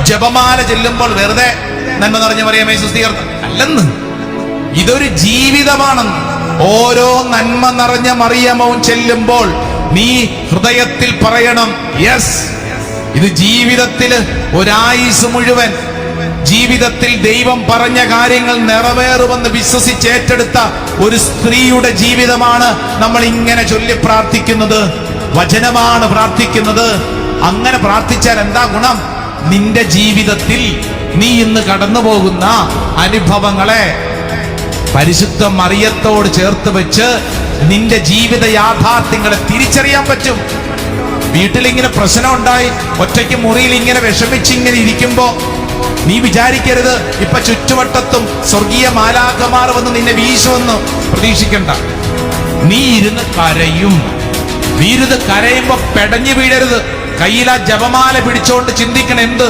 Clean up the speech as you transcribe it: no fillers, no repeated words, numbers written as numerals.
ജപമാല ചെല്ലുമ്പോൾ വെറുതെ നന്മ നിറഞ്ഞ മറിയമേ സുസ്ഥീകരണം അല്ലെന്ന്, ഇതൊരു ജീവിതമാണെന്ന്. ഓരോ നന്മ നിറഞ്ഞ മറിയമവും ചെല്ലുമ്പോൾ നീ ഹൃദയത്തിൽ പറയണം, യെസ്, ഇത് ജീവിതത്തിൽ ഒരായുസ് മുഴുവൻ ജീവിതത്തിൽ ദൈവം പറഞ്ഞ കാര്യങ്ങൾ നിറവേറുമെന്ന് വിശ്വസിച്ച് ഏറ്റെടുത്ത ഒരു സ്ത്രീയുടെ ജീവിതമാണ് നമ്മൾ ഇങ്ങനെ ചൊല്ലി പ്രാർത്ഥിക്കുന്നത്. വചനമാണ് പ്രാർത്ഥിക്കുന്നത്. അങ്ങനെ പ്രാർത്ഥിച്ചാൽ എന്താ ഗുണം? നിന്റെ ജീവിതത്തിൽ നീ ഇന്ന് കടന്നു പോകുന്ന അനുഭവങ്ങളെ പരിശുദ്ധ മറിയത്തോട് ചേർത്ത് വെച്ച് നിന്റെ ജീവിത യാഥാർത്ഥ്യങ്ങളെ തിരിച്ചറിയാൻ പറ്റും. വീട്ടിലിങ്ങനെ പ്രശ്നം ഉണ്ടായി ഒറ്റയ്ക്ക് മുറിയിൽ ഇങ്ങനെ വിഷമിച്ചിങ്ങനെ ഇരിക്കുമ്പോ നീ വിചാരിക്കരുത് ഇപ്പൊ ചുറ്റുവട്ടത്തും സ്വർഗീയ മാലാഖമാർ വന്ന് നിന്നെ വീശുമെന്ന് പ്രതീക്ഷിക്കണ്ട. നീ ഇരുന്ന് കരയും. കരയുമ്പോ പെടഞ്ഞു വീഴരുത്. കയ്യിൽ ആ ജപമാല പിടിച്ചോണ്ട് ചിന്തിക്കണം, എന്ത്